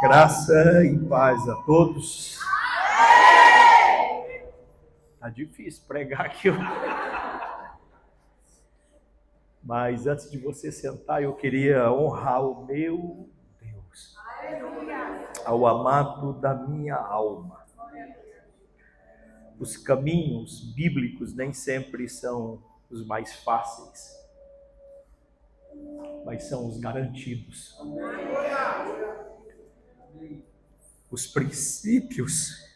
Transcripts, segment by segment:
Graça e paz a todos. Tá difícil pregar aqui. Mas antes de você sentar, eu queria honrar o meu Deus, ao amado da minha alma. Os caminhos bíblicos nem sempre são os mais fáceis, mas são os garantidos. Os princípios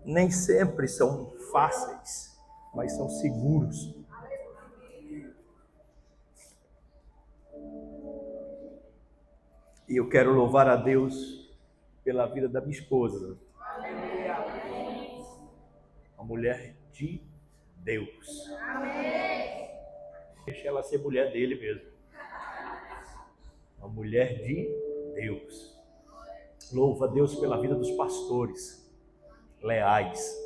nem sempre são fáceis, mas são seguros. E eu quero louvar a Deus pela vida da minha esposa. Uma mulher de Deus. Deixa ela ser mulher dele mesmo. Uma mulher de Deus. Louva a Deus pela vida dos pastores, leais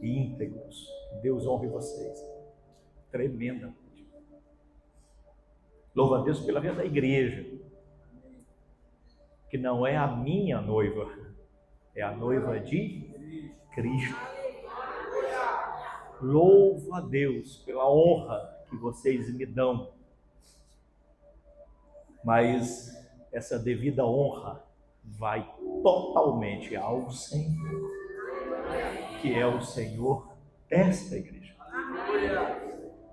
e íntegros. Deus honre vocês. Tremendamente. Louva a Deus pela vida da igreja, que não é a minha noiva, é a noiva de Cristo. Louvo a Deus pela honra que vocês me dão, mas essa devida honra vai totalmente ao Senhor, que é o Senhor desta igreja.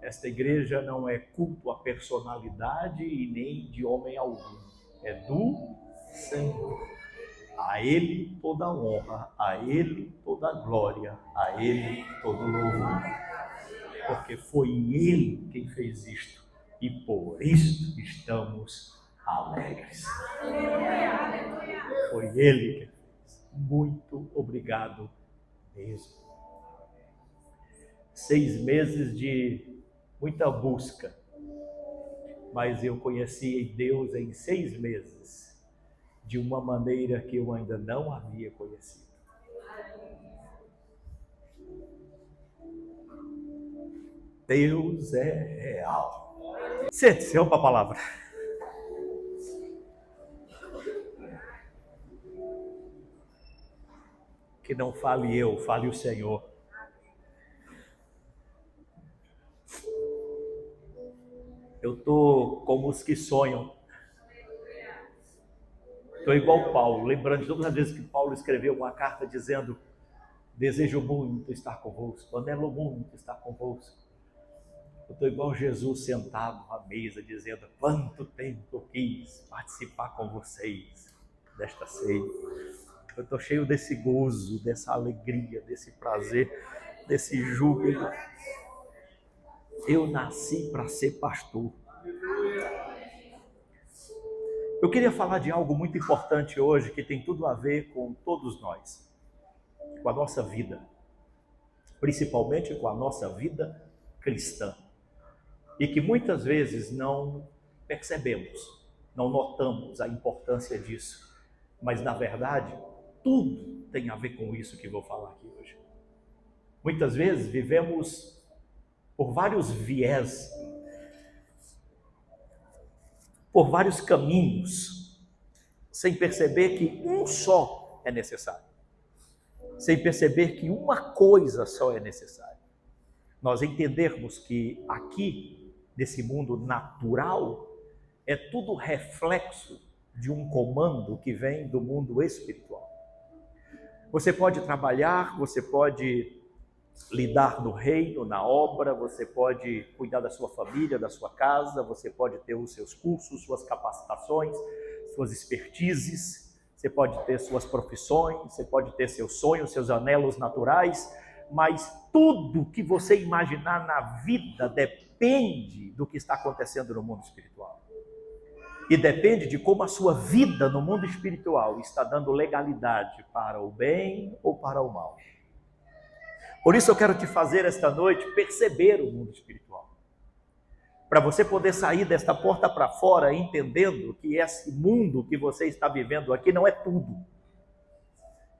Esta igreja não é culto à personalidade e nem de homem algum, é do Senhor. A Ele toda honra, a Ele toda glória, a Ele todo louvor. Porque foi Ele quem fez isto e por isto estamos alegres. Foi Ele quem fez. Muito obrigado mesmo. 6 meses de muita busca, mas eu conheci Deus em 6 meses. De uma maneira que eu ainda não havia conhecido. Deus é real. Sente-se, vamos para a palavra. Que não fale eu, fale o Senhor. Eu estou como os que sonham. Estou igual Paulo, lembrando de todas as vezes que Paulo escreveu uma carta dizendo: desejo muito estar convosco, anelo muito estar convosco. Eu estou igual Jesus sentado à mesa dizendo: quanto tempo eu quis participar com vocês desta ceia. Eu estou cheio desse gozo, dessa alegria, desse prazer, desse júbilo. Eu nasci para ser pastor. Eu queria falar de algo muito importante hoje, que tem tudo a ver com todos nós, com a nossa vida, principalmente com a nossa vida cristã, e que muitas vezes não percebemos, não notamos a importância disso, mas na verdade, tudo tem a ver com isso que vou falar aqui hoje. Muitas vezes vivemos por vários viés, por vários caminhos, sem perceber que um só é necessário, sem perceber que uma coisa só é necessária. Nós entendermos que aqui, nesse mundo natural, é tudo reflexo de um comando que vem do mundo espiritual. Você pode trabalhar, você pode lidar no reino, na obra, você pode cuidar da sua família, da sua casa, você pode ter os seus cursos, suas capacitações, suas expertises, você pode ter suas profissões, você pode ter seus sonhos, seus anelos naturais, mas tudo que você imaginar na vida depende do que está acontecendo no mundo espiritual. E depende de como a sua vida no mundo espiritual está dando legalidade para o bem ou para o mal. Por isso eu quero te fazer esta noite perceber o mundo espiritual. Para você poder sair desta porta para fora entendendo que esse mundo que você está vivendo aqui não é tudo.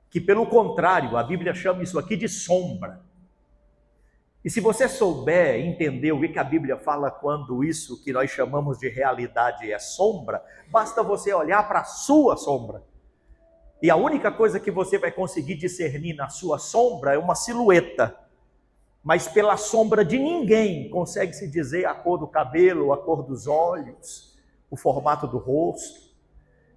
Que pelo contrário, a Bíblia chama isso aqui de sombra. E se você souber entender o que a Bíblia fala quando isso que nós chamamos de realidade é sombra, basta você olhar para a sua sombra. E a única coisa que você vai conseguir discernir na sua sombra é uma silhueta. Mas pela sombra de ninguém consegue-se dizer a cor do cabelo, a cor dos olhos, o formato do rosto.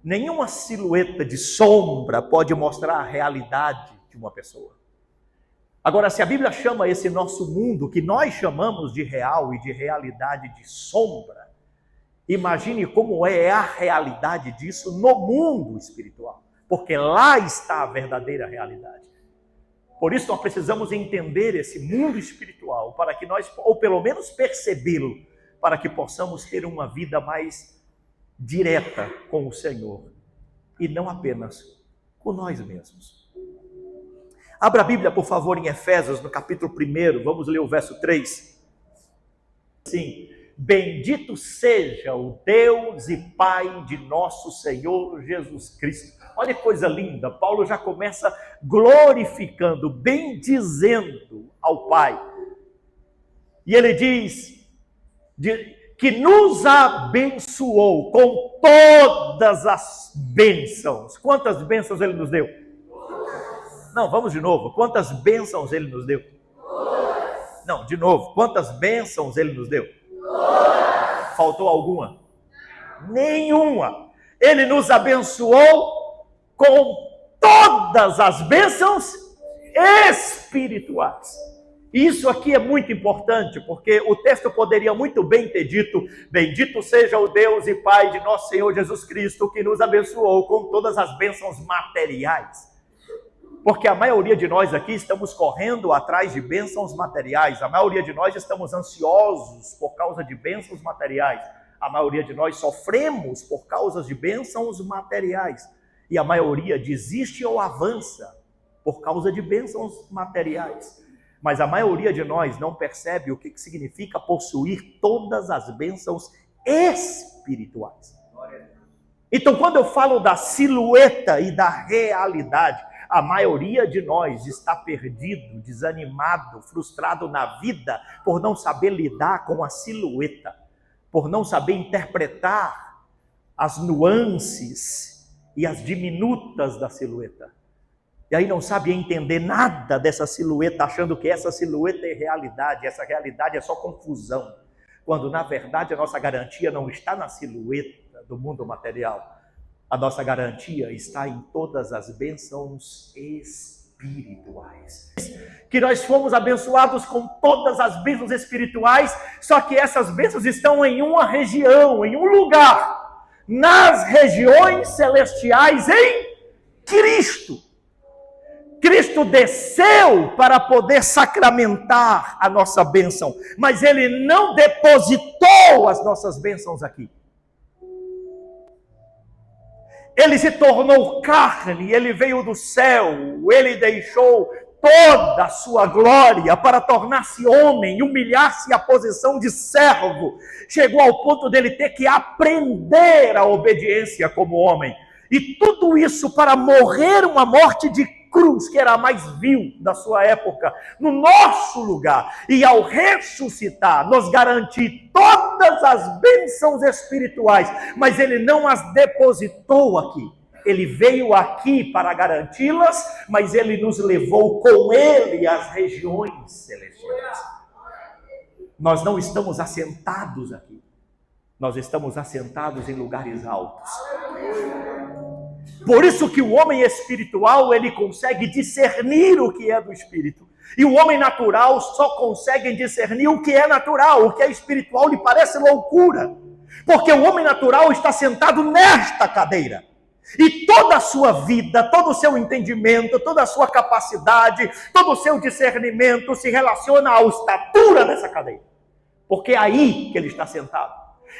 Nenhuma silhueta de sombra pode mostrar a realidade de uma pessoa. Agora, se a Bíblia chama esse nosso mundo, que nós chamamos de real e de realidade de sombra, imagine como é a realidade disso no mundo espiritual, porque lá está a verdadeira realidade. Por isso nós precisamos entender esse mundo espiritual, para que nós, ou pelo menos percebê-lo, para que possamos ter uma vida mais direta com o Senhor, e não apenas com nós mesmos. Abra a Bíblia, por favor, em Efésios, no capítulo 1, vamos ler o verso 3. Sim, bendito seja o Deus e Pai de nosso Senhor Jesus Cristo. Olha que coisa linda, Paulo já começa glorificando, bendizendo ao Pai. E ele diz que nos abençoou com todas as bênçãos. Quantas bênçãos ele nos deu? Não, vamos de novo. Quantas bênçãos ele nos deu? Não, de novo. Quantas bênçãos ele nos deu? Faltou alguma? Nenhuma. Ele nos abençoou com todas as bênçãos espirituais. Isso aqui é muito importante, porque o texto poderia muito bem ter dito: bendito seja o Deus e Pai de nosso Senhor Jesus Cristo, que nos abençoou com todas as bênçãos materiais. Porque a maioria de nós aqui estamos correndo atrás de bênçãos materiais. A maioria de nós estamos ansiosos por causa de bênçãos materiais. A maioria de nós sofremos por causa de bênçãos materiais. E a maioria desiste ou avança por causa de bênçãos materiais. Mas a maioria de nós não percebe o que significa possuir todas as bênçãos espirituais. Então, quando eu falo da silhueta e da realidade, a maioria de nós está perdido, desanimado, frustrado na vida por não saber lidar com a silhueta, por não saber interpretar as nuances e as diminutas da silhueta. E aí não sabe entender nada dessa silhueta, achando que essa silhueta é realidade, essa realidade é só confusão, quando na verdade a nossa garantia não está na silhueta do mundo material. A nossa garantia está em todas as bênçãos espirituais. Que nós fomos abençoados com todas as bênçãos espirituais, só que essas bênçãos estão em uma região, em um lugar, nas regiões celestiais em Cristo. Cristo desceu para poder sacramentar a nossa bênção, mas Ele não depositou as nossas bênçãos aqui. Ele se tornou carne, Ele veio do céu, Ele deixou toda a sua glória para tornar-se homem, humilhar-se à posição de servo. Chegou ao ponto dele ter que aprender a obediência como homem. E tudo isso para morrer uma morte de cruz, que era a mais vil da sua época, no nosso lugar. E ao ressuscitar, nos garantir todas as bênçãos espirituais, mas Ele não as depositou aqui. Ele veio aqui para garanti-las, mas Ele nos levou com Ele às regiões celestiais. Nós não estamos assentados aqui. Nós estamos assentados em lugares altos. Por isso que o homem espiritual, ele consegue discernir o que é do espírito. E o homem natural só consegue discernir o que é natural. O que é espiritual lhe parece loucura. Porque o homem natural está sentado nesta cadeira. E toda a sua vida, todo o seu entendimento, toda a sua capacidade, todo o seu discernimento se relaciona à estatura dessa cadeira. Porque é aí que ele está sentado.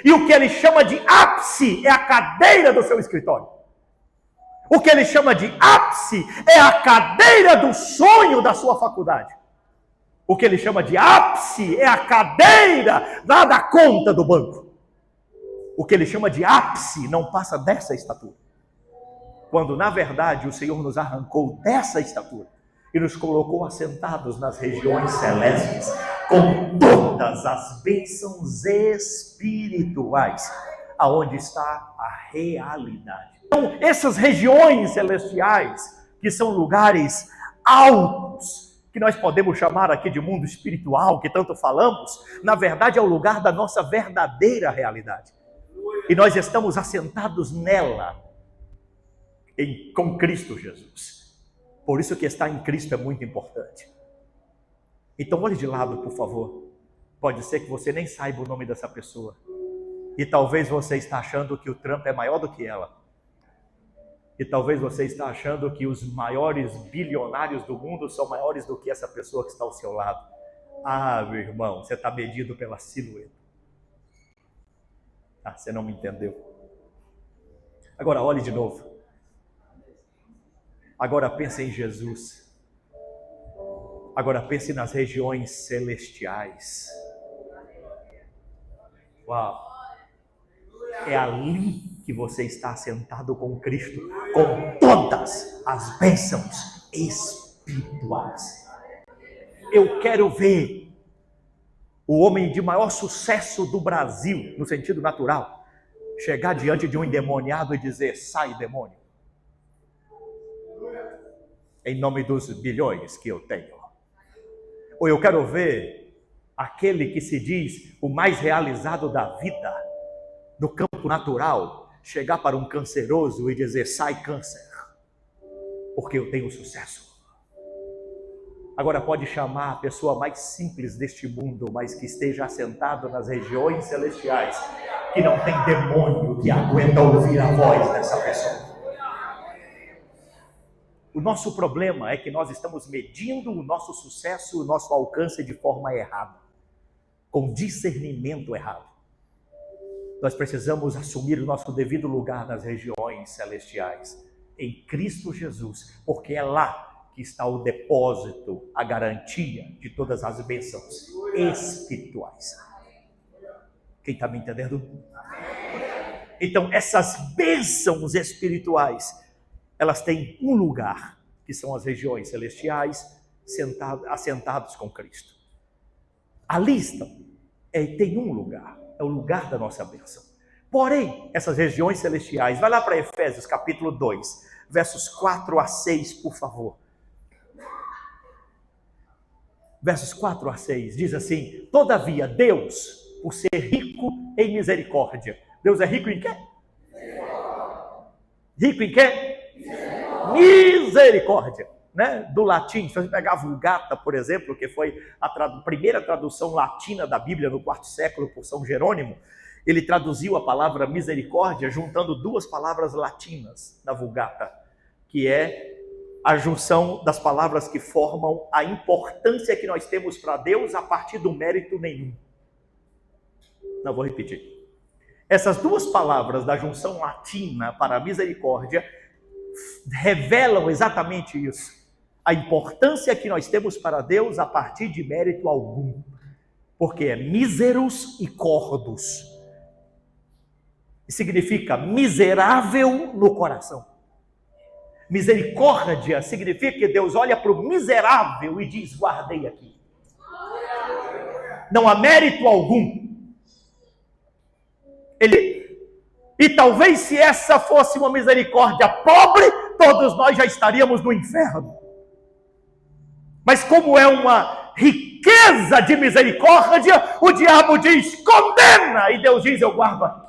E o que ele chama de ápice é a cadeira do seu escritório. O que ele chama de ápice é a cadeira do sonho da sua faculdade. O que ele chama de ápice é a cadeira lá da conta do banco. O que ele chama de ápice não passa dessa estatura. Quando, na verdade, o Senhor nos arrancou dessa estatura e nos colocou assentados nas regiões celestes, com todas as bênçãos espirituais, aonde está a realidade. Então, essas regiões celestiais, que são lugares altos, que nós podemos chamar aqui de mundo espiritual, que tanto falamos, na verdade é o lugar da nossa verdadeira realidade. E nós estamos assentados nela, com Cristo Jesus. Por isso que estar em Cristo é muito importante. Então olhe de lado, por favor. Pode ser que você nem saiba o nome dessa pessoa. E talvez você está achando que o Trump é maior do que ela. E talvez você está achando que os maiores bilionários do mundo são maiores do que essa pessoa que está ao seu lado. Ah, meu irmão, você está medido pela silhueta. Ah, você não me entendeu. Agora olhe de novo. Agora pense em Jesus. Agora pense nas regiões celestiais. Uau! É ali que você está sentado com Cristo, com todas as bênçãos espirituais. Eu quero ver o homem de maior sucesso do Brasil, no sentido natural, chegar diante de um endemoniado e dizer: sai, demônio, em nome dos bilhões que eu tenho. Ou eu quero ver aquele que se diz o mais realizado da vida, do campo natural, chegar para um canceroso e dizer: sai, câncer, porque eu tenho sucesso. Agora pode chamar a pessoa mais simples deste mundo, mas que esteja assentado nas regiões celestiais, que não tem demônio que aguenta ouvir a voz dessa pessoa. O nosso problema é que nós estamos medindo o nosso sucesso, o nosso alcance de forma errada, com discernimento errado. Nós precisamos assumir o nosso devido lugar nas regiões celestiais, em Cristo Jesus, porque é lá que está o depósito, a garantia de todas as bênçãos espirituais. Quem está me entendendo? Então, essas bênçãos espirituais, elas têm um lugar, que são as regiões celestiais, assentados com Cristo. Ali estão, tem um lugar, é o lugar da nossa bênção. Porém, essas regiões celestiais, vai lá para Efésios capítulo 2, versos 4 a 6, por favor. Versos 4 a 6, diz assim: todavia Deus, por ser rico em misericórdia. Deus é rico em quê? Rico em quê? Misericórdia, né? Do latim, se você pegar a Vulgata, por exemplo, que foi a primeira tradução latina da Bíblia no quarto século por São Jerônimo, ele traduziu a palavra misericórdia juntando duas palavras latinas da Vulgata, que é a junção das palavras que formam a importância que nós temos para Deus a partir do mérito nenhum. Não, vou repetir. Essas duas palavras da junção latina para misericórdia revelam exatamente isso. A importância que nós temos para Deus a partir de mérito algum. Porque é míseros e cordos. Significa miserável no coração. Misericórdia significa que Deus olha para o miserável e diz: guardei aqui. Não há mérito algum. E talvez se essa fosse uma misericórdia pobre, todos nós já estaríamos no inferno. Mas como é uma riqueza de misericórdia, o diabo diz: condena, e Deus diz: eu guardo aqui.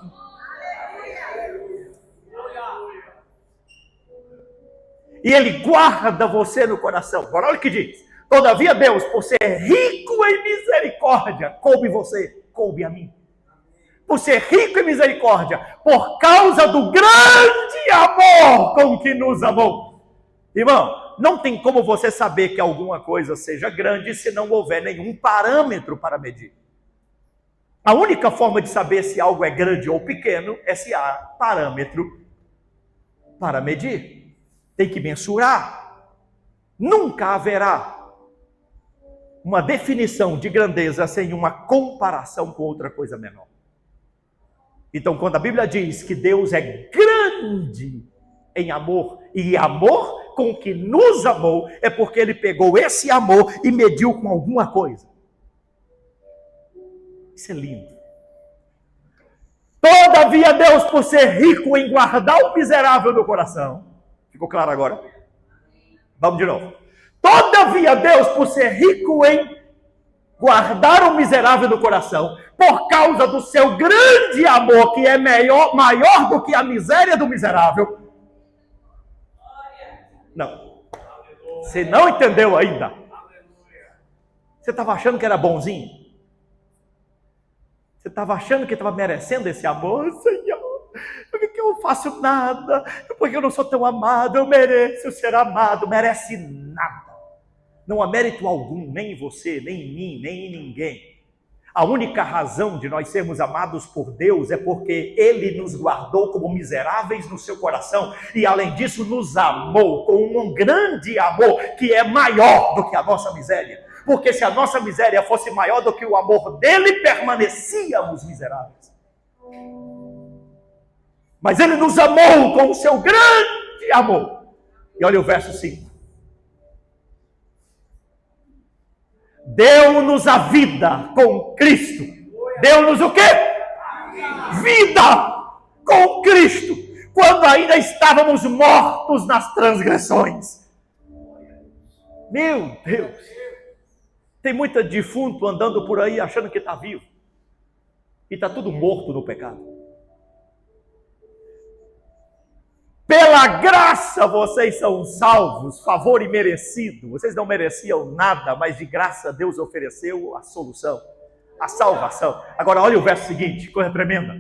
E ele guarda você no coração. Agora olha o que diz: todavia Deus, por ser rico em misericórdia, coube você, coube a mim. Por ser rico em misericórdia, por causa do grande amor com que nos amou. Irmão, não tem como você saber que alguma coisa seja grande se não houver nenhum parâmetro para medir. A única forma de saber se algo é grande ou pequeno é se há parâmetro para medir. Tem que mensurar. Nunca haverá uma definição de grandeza sem uma comparação com outra coisa menor. Então, quando a Bíblia diz que Deus é grande em amor, e amor com que nos amou, é porque Ele pegou esse amor e mediu com alguma coisa. Isso é lindo. Todavia Deus, por ser rico em guardar o miserável no coração. Ficou claro agora? Vamos de novo. Todavia Deus, por ser rico em guardar o miserável no coração, por causa do seu grande amor, que é maior do que a miséria do miserável. Não. Você não entendeu ainda. Você estava achando que era bonzinho? Você estava achando que estava merecendo esse amor? Senhor, porque eu faço nada, porque eu não sou tão amado, eu mereço ser amado. Merece nada. Não há mérito algum, nem em você, nem em mim, nem em ninguém. A única razão de nós sermos amados por Deus é porque Ele nos guardou como miseráveis no seu coração e, além disso, nos amou com um grande amor que é maior do que a nossa miséria. Porque se a nossa miséria fosse maior do que o amor dele, permanecíamos miseráveis. Mas Ele nos amou com o seu grande amor. E olha o verso 5. Deu-nos a vida com Cristo. Deu-nos o quê? Vida com Cristo. Quando ainda estávamos mortos nas transgressões. Meu Deus. Tem muita defunto andando por aí achando que está vivo. E está tudo morto no pecado. Pela graça vocês são salvos, favor imerecido. Vocês não mereciam nada, mas de graça Deus ofereceu a solução, a salvação. Agora olha o verso seguinte, coisa tremenda.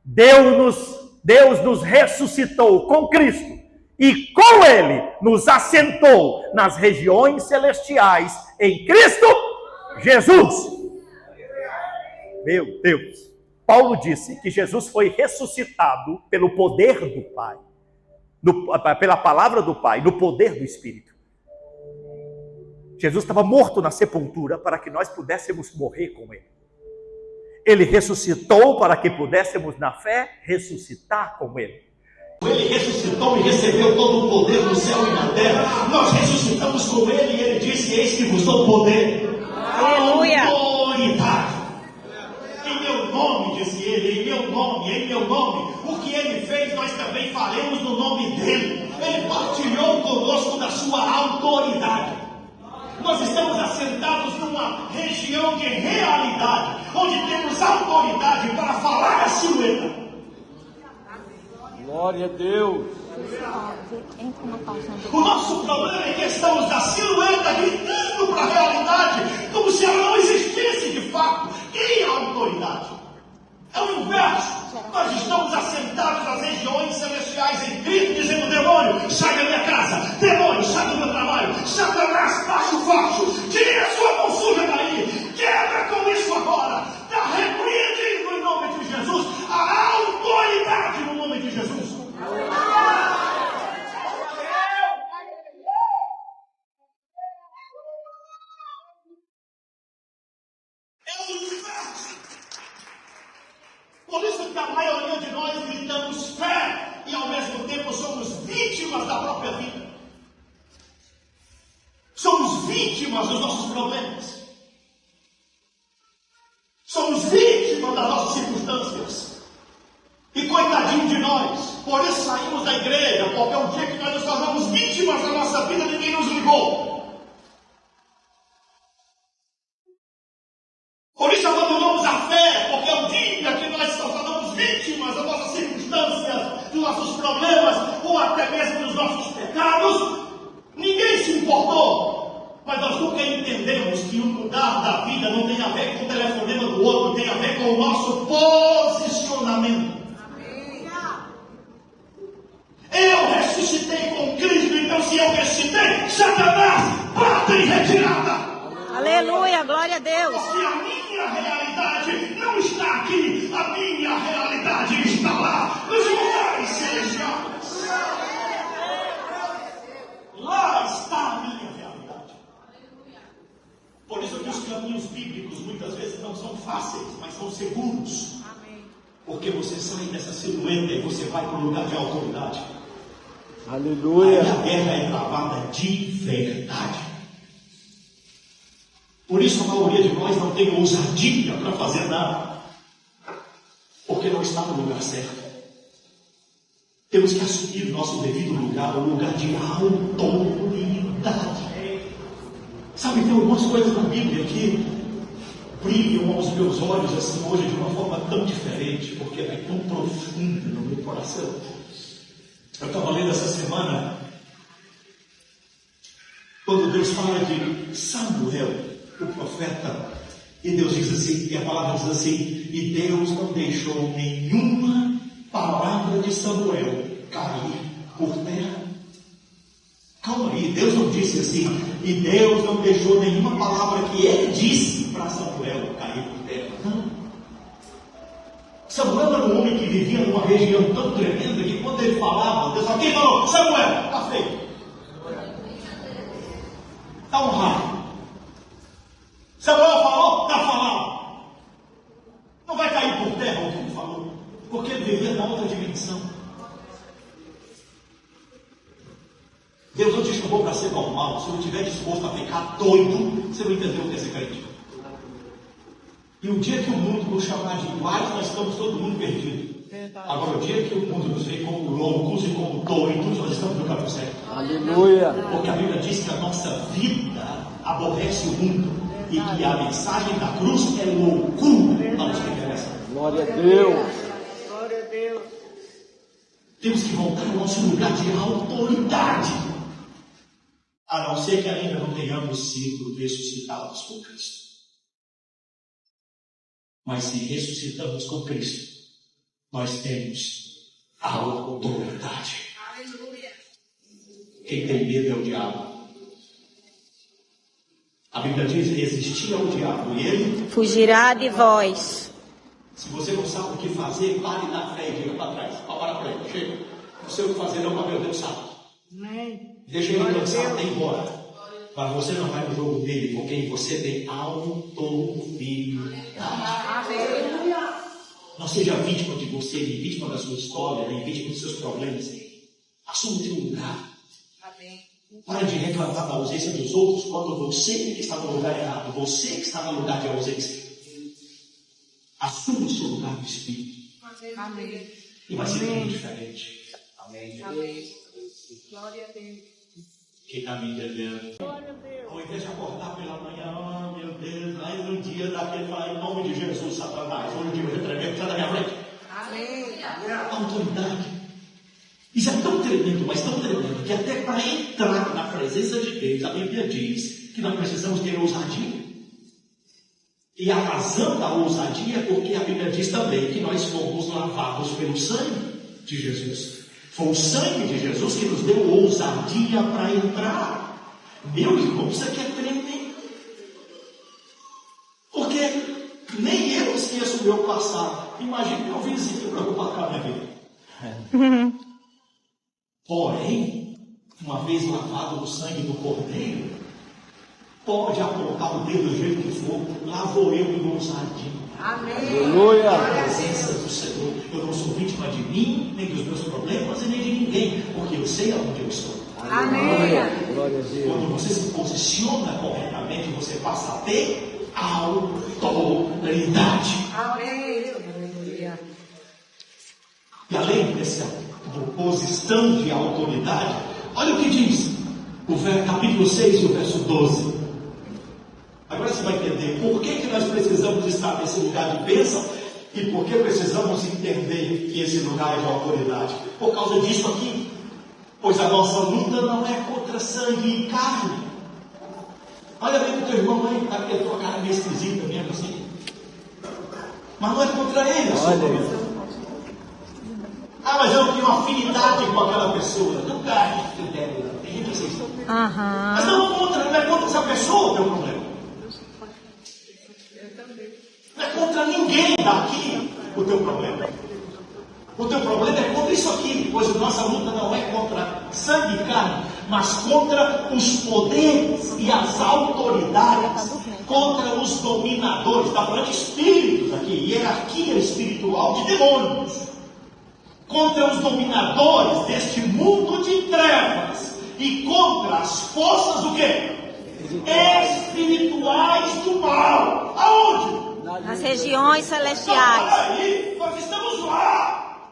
Deus nos ressuscitou com Cristo e com Ele nos assentou nas regiões celestiais em Cristo Jesus. Meu Deus. Paulo disse que Jesus foi ressuscitado pelo poder do Pai, pela palavra do Pai, no poder do Espírito. Jesus estava morto na sepultura para que nós pudéssemos morrer com Ele. Ele ressuscitou para que pudéssemos, na fé, ressuscitar com Ele. Ele ressuscitou e recebeu todo o poder do céu e da terra. Nós ressuscitamos com Ele e Ele disse: eis que vos dou poder. Aleluia. Autoridade. Em meu nome, disse Ele, em meu nome. O que Ele fez, nós também faremos no nome dEle. Ele partilhou conosco da sua autoridade. Nós estamos assentados numa região de realidade, onde temos autoridade para falar a silhueta. Glória a Deus. O nosso problema é que estamos da silhueta gritando para a realidade, como se ela não existisse de fato. Quem é a autoridade? É o inverso. Nós estamos assentados nas regiões celestiais em Cristo, dizendo: demônio, sai da minha casa, demônio, sai do meu trabalho, Satanás, baixa o facho, tire a sua mão suja daí, quebra com isso agora, está repreendido em nome de Jesus, a autoridade no nome de Jesus. É o inverso. Por isso que a maioria de nós gritamos fé e ao mesmo tempo somos vítimas da própria vida. Somos vítimas dos nossos problemas. Somos vítimas das nossas circunstâncias. E coitadinho de nós, por isso saímos da igreja, porque é um dia que nós nos tornamos vítimas da nossa vida, ninguém nos ligou. Por isso abandonamos a fé, porque é um dia que nós só tornamos vítimas das nossas circunstâncias, dos nossos problemas, ou até mesmo dos nossos pecados. Ninguém se importou, mas nós nunca entendemos que o mudar da vida não tem a ver com o telefonema do outro, tem a ver com o nosso posicionamento. Eu ressuscitei com Cristo, então se eu ressuscitei, Satanás, bata em retirada. Aleluia, glória a Deus. Porque a minha realidade não está aqui, a minha realidade está lá, nos lugares celestiais. Lá está a minha realidade. Por isso que os caminhos bíblicos muitas vezes não são fáceis, mas são seguros. Porque você sai dessa silhueta e você vai para um lugar de autoridade. Aleluia. Aí a guerra é travada de verdade. Por isso a maioria de nós não tem ousadia para fazer nada, porque não está no lugar certo. Temos que assumir o nosso devido lugar, o lugar de autoridade. Sabe, tem algumas coisas na Bíblia que brilham aos meus olhos assim hoje de uma forma tão diferente, porque é tão profunda no meu coração. Eu estava lendo essa semana, quando Deus fala de Samuel, o profeta, e Deus diz assim, e a palavra diz assim, e Deus não deixou nenhuma palavra de Samuel cair por terra. Calma aí, Deus não disse assim, e Deus não deixou nenhuma palavra que ele disse para Samuel cair por terra. Não. Samuel era um homem que vivia numa região tão tremenda que quando ele falava, Deus falava, quem falou? Samuel, está feito. Está honrado. Samuel falou, está falado. Não vai cair por terra o que ele falou, porque ele vivia na outra dimensão. Deus não te chamou para ser normal. Se não estiver disposto a ficar doido, você não entendeu o que é ser crente. E o dia que o mundo nos chamar de iguais, nós estamos todo mundo perdido. Agora, o dia que o mundo nos vê como loucos e como doidos, nós estamos no caminho certo. Aleluia. Porque a Bíblia diz que a nossa vida aborrece o mundo e que a mensagem da cruz é loucura para os que interessam. Glória a Deus. Glória a Deus. Temos que voltar ao nosso lugar de autoridade. A não ser que ainda não tenhamos sido ressuscitados com Cristo. Mas se ressuscitamos com Cristo, nós temos a autoridade. Aleluia. Quem tem medo é o diabo. A Bíblia diz que existia o diabo e ele Fugirá de vós. Se você não sabe o que fazer, pare na frente, diga para trás. Para para ele, chega. Não sei o que fazer, não, mas meu Deus sabe. Deixa ele cansar até ir embora. Mas você não vai no jogo dele, porque você tem autoridade. Não seja vítima de você, nem vítima da sua história, nem vítima dos seus problemas. Assuma o seu lugar. Para de reclamar da ausência dos outros quando você que está no lugar errado, você que está no lugar de ausência. Assuma o seu lugar no Espírito. Amém. E vai ser tudo diferente. Amém. Glória a Deus. Quem está me entendendo? Ao invés de acordar pela manhã, meu Deus, mais um dia daquele falar em nome de Jesus, Satanás. Hoje o dia eu tremendo, sai da minha frente. Amém. Autoridade. Isso é tão tremendo, mas tão tremendo, que até para entrar na presença de Deus, a Bíblia diz que nós precisamos ter ousadia. E a razão da ousadia é porque a Bíblia diz também que nós fomos lavados pelo sangue de Jesus. Foi o sangue de Jesus que nos deu ousadia para entrar. Meu irmão, isso aqui é tremendo. Porque nem eu esqueço o meu passado. Imagine meu vizinho preocupado com a minha vida. Porém, uma vez lavado no sangue do Cordeiro, pode apontar o dedo do jeito que for, lá vou eu em ousadia. Amém. Aleluia. Na presença do Senhor. Eu não sou vítima de mim, nem dos meus problemas e nem de ninguém, porque eu sei aonde eu estou. Amém. Glória a Deus. Quando você se posiciona corretamente, você passa a ter autoridade. Amém. Aleluia. E além dessa posição de autoridade, olha o que diz o capítulo 6 e o verso 12. Agora você vai entender por que nós precisamos estar nesse lugar de bênção e por que precisamos entender que esse lugar é de autoridade. Por causa disso aqui. Pois a nossa luta não é contra sangue e carne. Olha bem para o teu irmão aí, está com a tua cara meio esquisita mesmo assim. Mas não é contra ele. Ah, mas eu tenho afinidade com aquela pessoa. Não cai, tem gente assim. Mas não é contra essa pessoa o teu problema. Não é contra ninguém daqui o teu problema. O teu problema é contra isso aqui, pois a nossa luta não é contra sangue e carne, mas contra os poderes e as autoridades, contra os dominadores. Está falando de espíritos aqui, hierarquia espiritual de demônios. Contra os dominadores deste mundo de trevas e contra as forças do quê? espirituais do mal. Aonde? Nas regiões celestiais. Aí, nós estamos lá.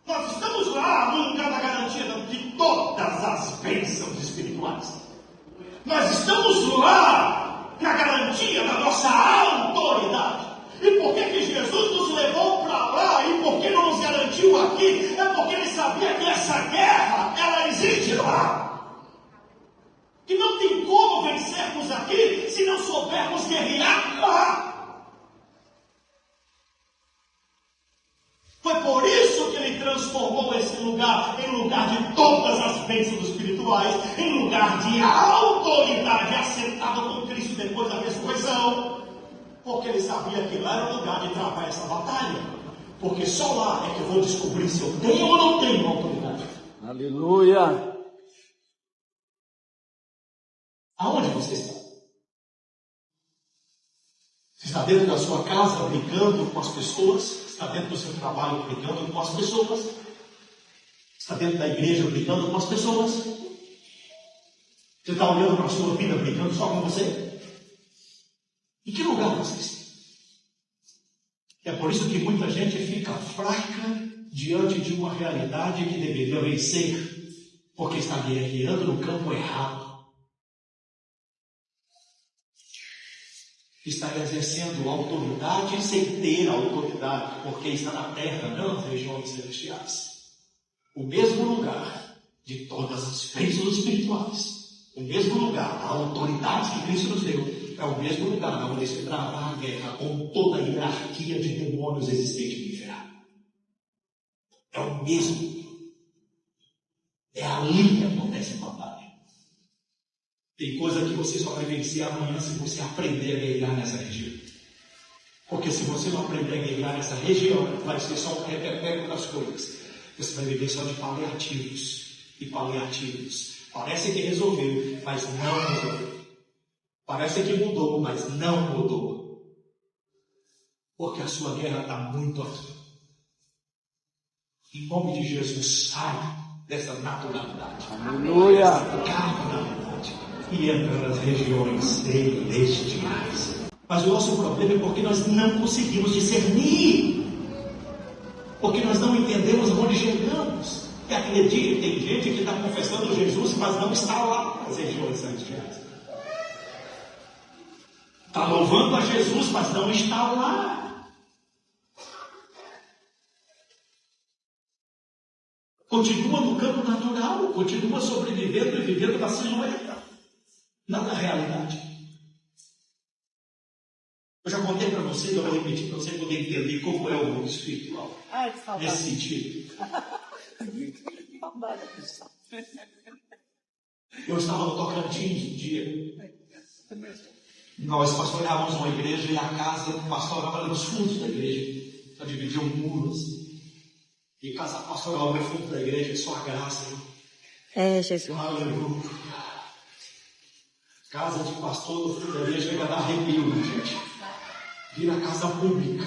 Nós estamos lá no lugar da garantia de todas as bênçãos espirituais. Nós estamos lá na garantia da nossa autoridade. E por que Jesus nos levou para lá e por que não nos garantiu aqui? É porque ele sabia que essa guerra, ela existe lá. Que não tem como vencermos aqui se não soubermos guerrear lá. Foi por isso que ele transformou esse lugar em lugar de todas as bênçãos espirituais, em lugar de autoridade assentado com Cristo depois da ressurreição. Porque ele sabia que lá era o lugar de travar essa batalha. Porque só lá é que eu vou descobrir se eu tenho ou não tenho autoridade. Aleluia. Aonde você está? Você está dentro da sua casa brigando com as pessoas? Está dentro do seu trabalho brigando com as pessoas? Está dentro da igreja brigando com as pessoas? Você está olhando para a sua vida brigando só com você? Em que lugar você está? É por isso que muita gente fica fraca diante de uma realidade que deveria vencer, porque está guerreando no campo errado. Está exercendo autoridade sem ter autoridade, porque está na terra, não nas regiões celestiais. O mesmo lugar de todas as bênçãos espirituais, o mesmo lugar da autoridade que Cristo nos deu, é o mesmo lugar onde se trava a guerra com toda a hierarquia de demônios existente no inferno. É o mesmo. É ali que acontece a batalha. Tem coisa que você só vai vencer amanhã se você aprender a guerrear nessa região. Porque se você não aprender a guerrear nessa região, vai ser só um repeteco das coisas. Você vai viver só de paliativos e paliativos. Parece que resolveu, mas não resolveu. Parece que mudou, mas não mudou. Porque a sua guerra está muito aqui. Em nome de Jesus, sai dessa naturalidade. Aleluia. Dessa carnalidade. E entra nas regiões celestiais. Mas o nosso problema é porque nós não conseguimos discernir. Porque nós não entendemos onde chegamos. E acredite, tem gente que está confessando Jesus, mas não está lá nas regiões celestiais. Está louvando a Jesus, mas não está lá. Continua no campo natural, continua sobrevivendo e vivendo na silhueta, não na realidade. Eu já contei para vocês, eu vou repetir para você poder entender como é o mundo espiritual. Nesse sentido. Eu estava no Tocantins um dia. Nós pastoreávamos uma igreja e a casa pastoral era nos fundos da igreja. Só dividia um muro assim. E casa pastoral no fundo da igreja, só a graça. Hein? É, Jesus. Aleluia. Casa de pastor no fundo da igreja chega a dar arrepio, né, gente? Vira casa pública.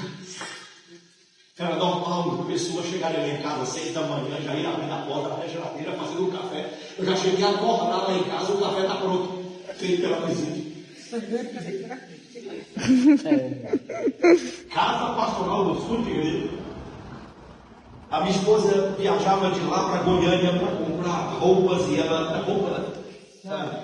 Era normal a pessoa chegar ali em casa às 6 da manhã, já ir abrir a porta da geladeira, fazendo um café. Eu já cheguei a acordar lá em casa, o café está pronto, feito pela visita. Casa pastoral no fundo da igreja. A minha esposa viajava de lá para Goiânia para comprar roupas e ela roupa, sabe?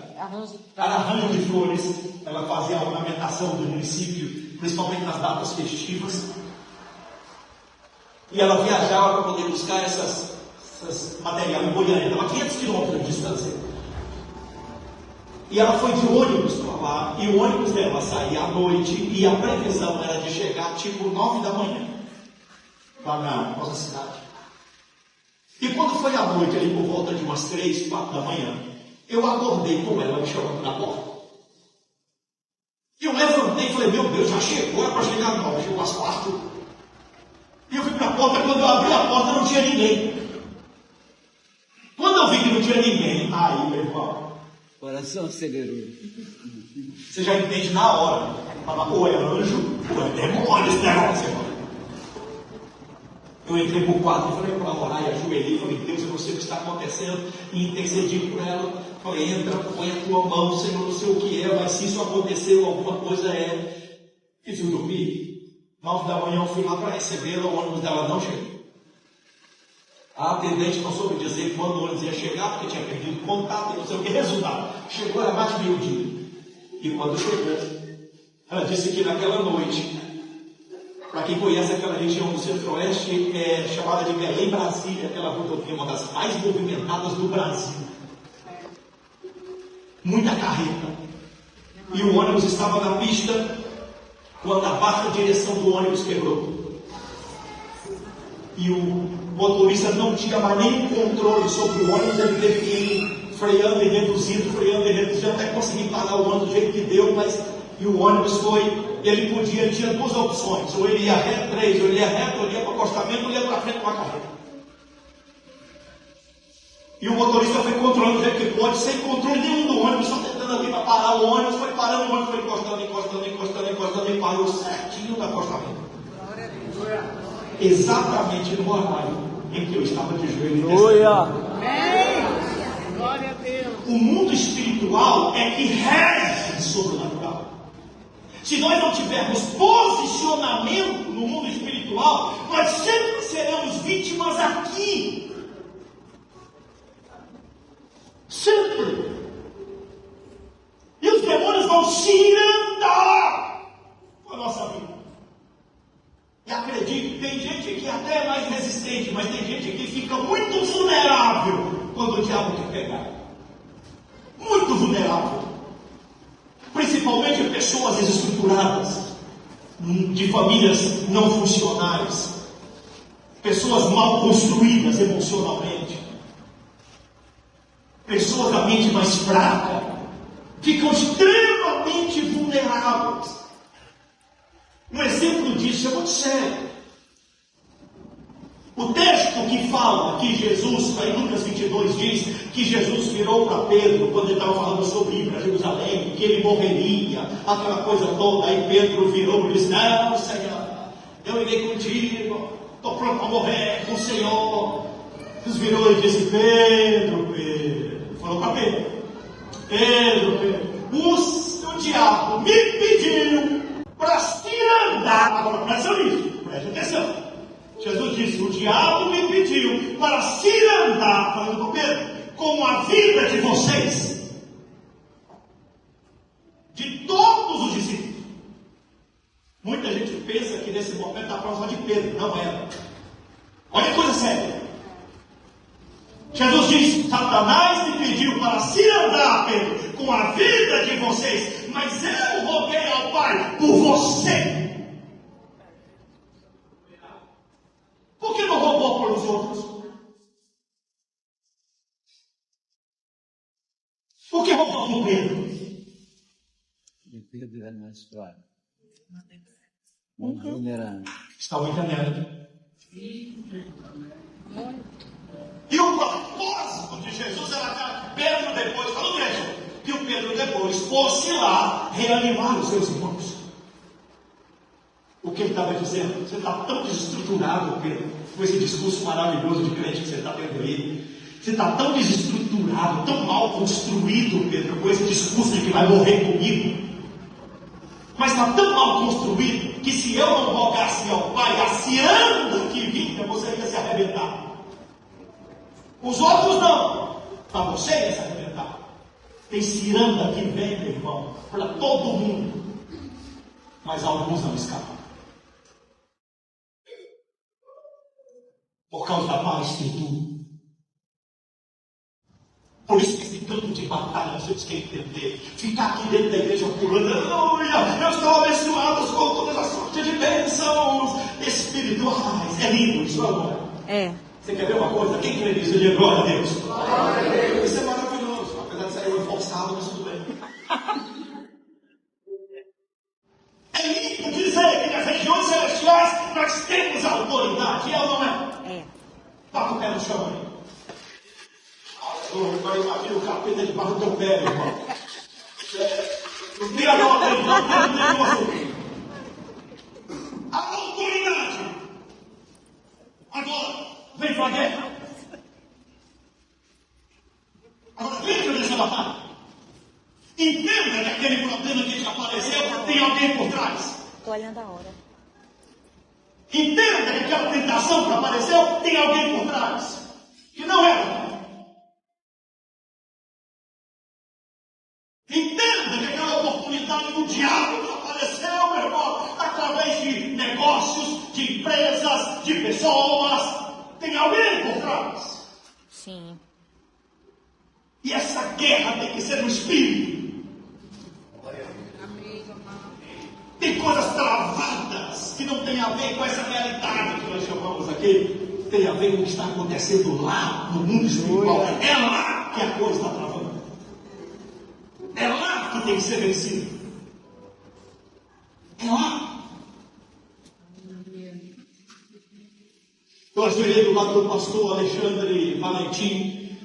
Era arranjo de flores. Ela fazia a ornamentação do município, principalmente nas datas festivas. E ela viajava para poder buscar essas material em Goiânia. Estava a 500 quilômetros de distância. E ela foi de ônibus para lá. E o ônibus dela saía à noite. E a previsão era de chegar tipo 9 da manhã. Lá na nossa cidade. E quando foi à noite, ali por volta de umas 3, 4 da manhã, eu acordei com ela me chamando na porta. E eu levantei e falei, meu Deus, já chegou, é para chegar não, chegou às 4. E eu fui para a porta, quando eu abri a porta não tinha ninguém. Quando eu vi que não tinha ninguém, aí, meu irmão, Coração acelerou. você já entende na hora. Fala, ou é anjo, ou é demônio esse negócio, irmão. Eu entrei pro quarto e falei para orar e ajoelhei, falei, Deus, eu não sei o que está acontecendo, e intercedi por ela. Falei, entra, põe a tua mão, Senhor, não sei o que é, mas se isso aconteceu, alguma coisa é. E eu dormi. 9 da manhã eu fui lá para recebê-la, o ônibus dela não chegou. A atendente não soube dizer quando o ônibus ia chegar, porque tinha perdido contato, e não sei o que. Resultado, chegou, era mais de meio-dia. E quando chegou, ela disse que naquela noite, para quem conhece aquela região do Centro-Oeste, é chamada de Belém, Brasília, aquela rodovia, uma das mais movimentadas do Brasil. Muita carreta. E o ônibus estava na pista quando a barra de direção do ônibus quebrou. E o motorista não tinha mais nem controle sobre o ônibus, ele teve que ir freando e reduzindo, até conseguir parar o ônibus do jeito que deu, e o ônibus foi, ele tinha duas opções, ou ele ia reto, ou ele ia para o acostamento, ou ele ia para frente com a carreta. E o motorista foi controlando o jeito que pode, sem controle nenhum do ônibus, só tentando ali para parar o ônibus, foi parando o ônibus, foi encostando, e parou certinho no acostamento. Exatamente no horário em que eu estava de joelho. Glória a Deus. O mundo espiritual é que rege sobre o natural. Se nós não tivermos posicionamento no mundo espiritual, nós sempre seremos vítimas aqui. Sempre. E os demônios vão se andar com a nossa vida. E acredite, tem gente que até é mais resistente, mas tem gente que fica muito vulnerável quando o diabo quer pegar. Muito vulnerável. Principalmente pessoas desestruturadas, de famílias não funcionais, pessoas mal construídas emocionalmente, pessoas da mente mais fraca, ficam extremamente vulneráveis. Um exemplo disso é muito sério. O texto que fala que Jesus, em Lucas 22, diz que Jesus virou para Pedro, quando ele estava falando sobre ir para Jerusalém, que ele morreria, aquela coisa toda. Aí Pedro virou e disse: não, Senhor, eu irei contigo, estou pronto para morrer com o Senhor. Jesus virou e disse: Pedro, falou para Pedro, o diabo me pediu para tirar andar. Agora preste atenção. Jesus disse: o diabo me pediu para se andar, falando com Pedro, com a vida de vocês, de todos os discípulos. Muita gente pensa que nesse momento está falando só de Pedro, não era. Olha que coisa séria. Jesus disse: Satanás me pediu para se andar, Pedro, com a vida de vocês, mas eu roguei ao Pai por você. Por que não roubou pelos outros? Por que roubou por Pedro? Pedro é na história. Muito vulnerável. Estão entendendo? E o propósito de Jesus era que Pedro depois, falou mesmo, que o Pedro depois fosse lá reanimar os seus irmãos. O que ele estava dizendo? Você está tão desestruturado, Pedro, com esse discurso maravilhoso de crente que você está tendo aí. Você está tão desestruturado, tão mal construído, Pedro, com esse discurso de que vai morrer comigo. Mas está tão mal construído que se eu não rogasse ao Pai, a ciranda que vinha, você ia se arrebentar. Os outros não, para você ia se arrebentar. Tem ciranda que vem, meu irmão, para todo mundo, mas alguns não escapam. Por causa da má estrutura. Por isso que esse tanto de batalha vocês querem entender. Ficar aqui dentro da igreja pulando, aleluia, eu estou abençoado com todas as sortes de bênçãos espirituais. É lindo isso agora. É. Você quer ver uma coisa? Quem crê nisso? Diga glória a Deus. Glória a Deus. Isso é maravilhoso. Apesar de sair forçado, mas tudo bem. É lindo dizer que nas regiões celestiais nós temos autoridade. É ou não é? É. Bata o pé no chão aí. Agora imagina o capeta debaixo do teu pé, meu irmão. Não tem a nota aí, não tem. A autoridade. A Agora, vem para a guerra. Agora, veja nessa batalha. Entenda que aquele problema que te apareceu tem alguém por trás. Estou olhando a hora. Entenda que aquela tentação que apareceu tem alguém por trás. Que não era. Entenda que aquela oportunidade do diabo que apareceu, meu irmão, através de negócios, de empresas, de pessoas, tem alguém por trás. Sim. E essa guerra tem que ser no espírito. Tem coisas travadas que não tem a ver com essa realidade que nós chamamos aqui. Tem a ver com o que está acontecendo lá no mundo espiritual. É lá que a coisa está travando. É lá que tem que ser vencido. É lá. Eu ajoelhei do lado do pastor Alexandre Valentim,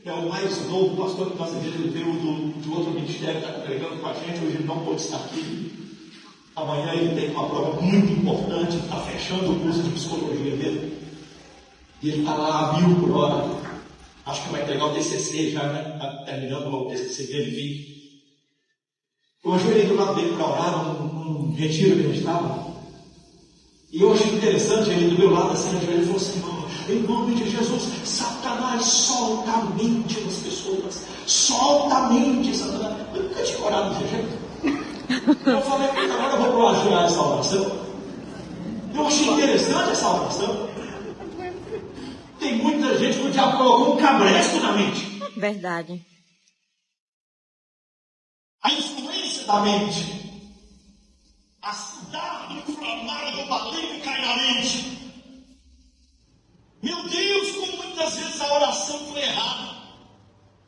que é o mais novo pastor que nós veio de outro ministério, que está pregando com a gente. Hoje ele não pode estar aqui. Amanhã ele tem uma prova muito importante, está fechando o curso de psicologia dele. E ele está lá a 1000 por hora. Acho que vai entregar o TCC já, né? Está terminando o TCC dele, 20. Eu ajoelhei do lado dele para orar num retiro que ele estava. E eu achei interessante, ele do meu lado assim, ele falou assim: em nome de Jesus, Satanás, solta a mente das pessoas. Solta a mente, Satanás. Eu nunca tinha orado desse jeito. Eu falei, agora eu vou plagiar essa oração. Eu achei interessante essa oração. Tem muita gente que o diabo colocou um cabresto na mente. Verdade. A influência da mente. A cidade inflamada do maligno cai na mente. Meu Deus, como muitas vezes a oração foi errada.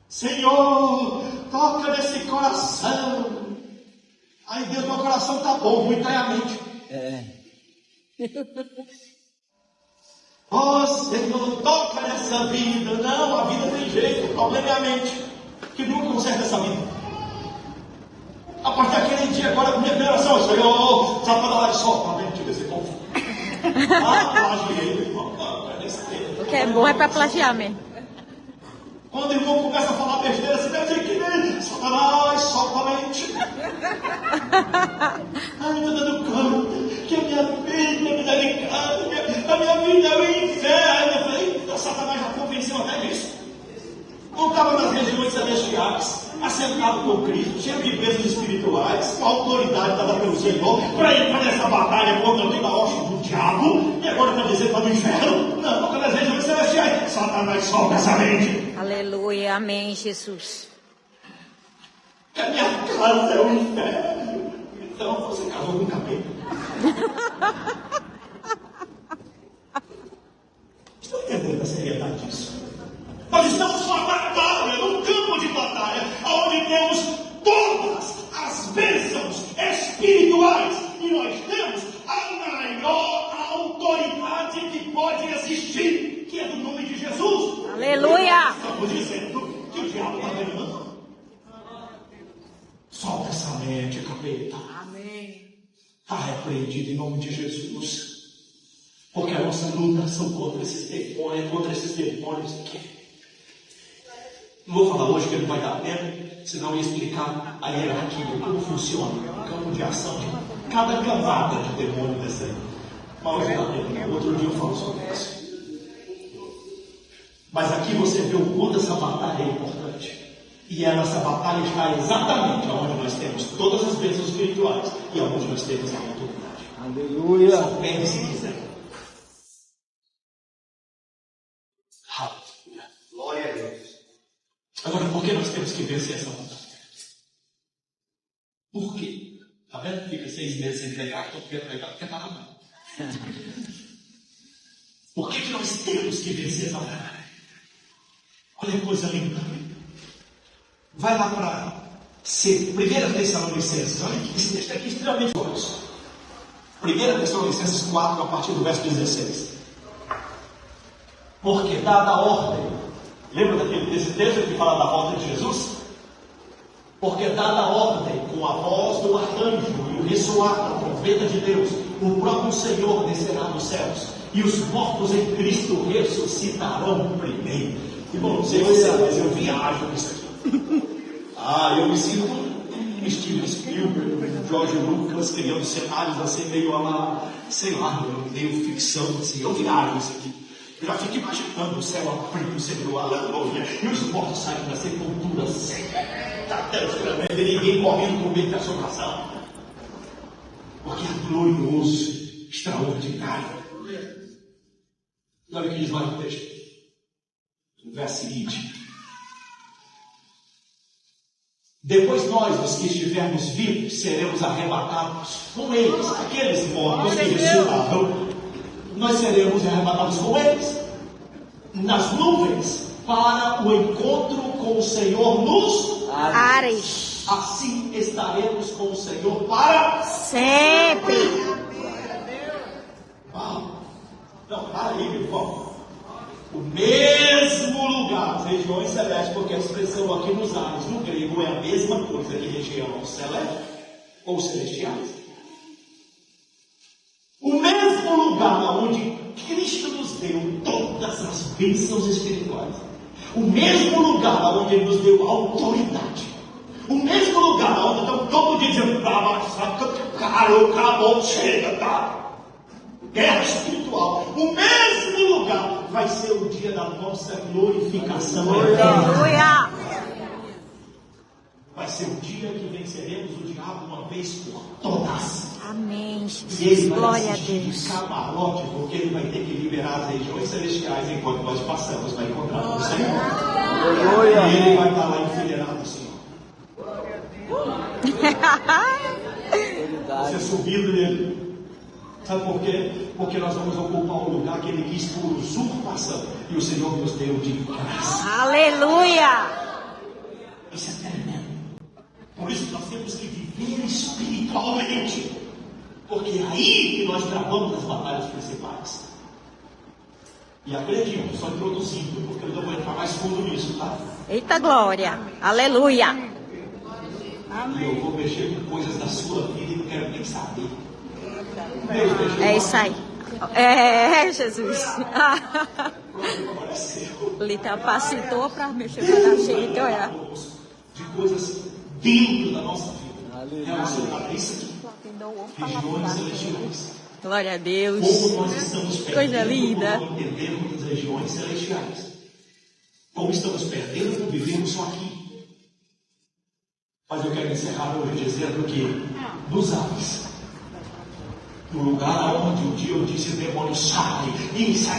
Senhor, toca nesse coração. Aí Deus, meu coração está bom, ruim está a mente. Senhor, toca nessa vida. Não, a vida tem jeito, o problema é a mente, que nunca conserta essa vida. A partir daquele dia, agora, minha oração, Senhor, Satanás, solta a mente desse povo. Plagiei, irmão. Não, é desse tempo. O que é bom é para plagiar mesmo. Quando o irmão começa a falar besteira, você deve dizer que nem Satanás, solta a mente. Ai, estou dando conta que a minha vida me dá de casa, a minha vida é o inferno. Eu falei, Satanás já convenceu até disso. Não estava nas regiões celestiais, assentado com Cristo, cheio de bênçãos espirituais, com a autoridade dada pelo Senhor, para entrar nessa batalha contra toda a hoste do diabo, e agora está dizendo para o inferno. Não, não está nas regiões celestiais. Satanás, solta essa mente. Aleluia, amém, Jesus. Que a minha casa é o inferno. Então você casou com o capeta. Estou entendendo a seriedade disso. Nós estamos numa batalha, num campo de batalha, onde temos todas as bênçãos espirituais. E nós temos a maior autoridade que pode existir, que é do nome de Jesus. Aleluia! Estamos dizendo que o diabo está ganhando. Solta essa mente, capeta. Amém. Está repreendido em nome de Jesus. Porque a nossa luta são contra esses demônios aqui. Não vou falar hoje que não vai dar tempo, senão eu ia explicar a hierarquia, como funciona, o campo de ação de cada camada de demônio dessa aí. Mas hoje dá tempo, outro dia eu falo sobre isso. Mas aqui você vê o quanto essa batalha é importante. E a nossa batalha está exatamente onde nós temos todas as bênçãos espirituais e onde nós temos a autoridade. Aleluia. Só pede se quiser. Aleluia. Glória a Deus. Agora, por que nós temos que vencer essa batalha? Por quê? Tá vendo? Fica 6 meses sem pregar, estou pregar porque está na mão. Por que nós temos que vencer essa batalha? Olha que coisa linda. Vai lá para 1 Tessalonicenses. Olha que esse texto aqui é extremamente forte. 1 Tessalonicenses 4, a partir do verso 16. Porque dada a ordem, lembra desse texto que fala da volta de Jesus? Porque dada a ordem, com a voz do arcanjo e o ressoar da trombeta de Deus, o próprio Senhor descerá dos céus, e os mortos em Cristo ressuscitarão primeiro. Irmão, não sei você, mas eu viajo nisso aqui. Eu me sinto Steven Spielberg, George Lucas, criando cenários assim, meio a lá, sei lá, meio ficção, assim, eu viajo nisso aqui. Eu já fico imaginando o céu abrindo, Senhor, aleluia, e os mortos saindo da sepultura, e ninguém correndo com medo da assombração. Porque é glorioso, extraordinário. E olha o que diz lá no texto, no verso seguinte. Depois nós, os que estivermos vivos, seremos arrebatados com eles, aqueles mortos que ressuscitaram, nós seremos arrebatados com eles, nas nuvens, para o encontro com o Senhor nos ares. Assim estaremos com o Senhor para sempre. Não, para aí, meu irmão. O mesmo lugar, as regiões celestes, porque a expressão aqui nos ares, no grego, é a mesma coisa que região celeste ou celestiais. O mesmo lugar onde Cristo nos deu todas as bênçãos espirituais. O mesmo lugar onde Ele nos deu autoridade. O mesmo lugar onde estamos todo dia dizendo, acabou, chega, tá? Guerra espiritual. O mesmo lugar vai ser o dia da nossa glorificação. Aleluia. Vai ser o dia que venceremos o diabo uma vez por todas. Amém, E ele Jesus. vai Glória a assistir Deus. de camarote, porque ele vai ter que liberar as regiões celestiais enquanto nós passamos, vai encontrar com o Senhor. E ele vai estar lá enfileirado assim. Você subindo nele. Sabe por quê? Porque nós vamos ocupar um lugar que ele quis por usurpação. E o Senhor nos deu de graça. Aleluia. Isso é tremendo. Por isso nós temos que viver espiritualmente. Porque é aí que nós travamos as batalhas principais. E acredito, só introduzindo, porque eu não vou entrar mais fundo nisso, tá? Eita glória. Aleluia. E eu vou mexer com coisas da sua vida e não quero nem saber. Deus deixou É isso aí. É, Jesus. Ele capacitou para mexer com a gente, olha. de coisas dentro da nossa vida. Relacionado a isso aqui. Regiões celestiais. Glória a Deus. Como nós estamos perdendo Coisa linda. por não entendermos as regiões celestiais. Como estamos perdendo por vivermos só aqui. Mas eu quero encerrar hoje dizendo que nos ares, no lugar onde um dia eu disse, o demônio sai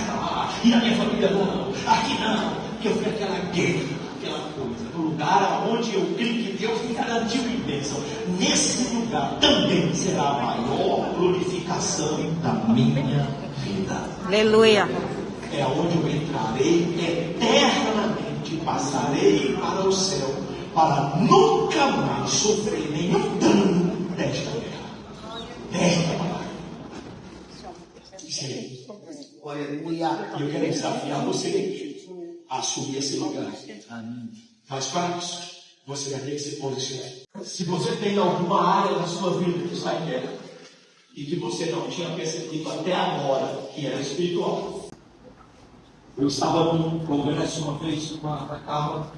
pra lá, e a minha família não, aqui não, que eu fui aquela guerra, aquela coisa, no lugar onde eu creio que Deus me garantiu em bênção, nesse lugar também será a maior glorificação da minha vida. Aleluia. É onde eu entrarei eternamente, passarei para o céu, para nunca mais sofrer nenhum dano desta guerra, desta batalha. E eu quero desafiar você a assumir esse lugar. Mas para isso, você vai ter que se posicionar. Se você tem alguma área da sua vida que está em guerra e que você não tinha percebido até agora que era espiritual. Eu estava num congresso uma vez com a Carla,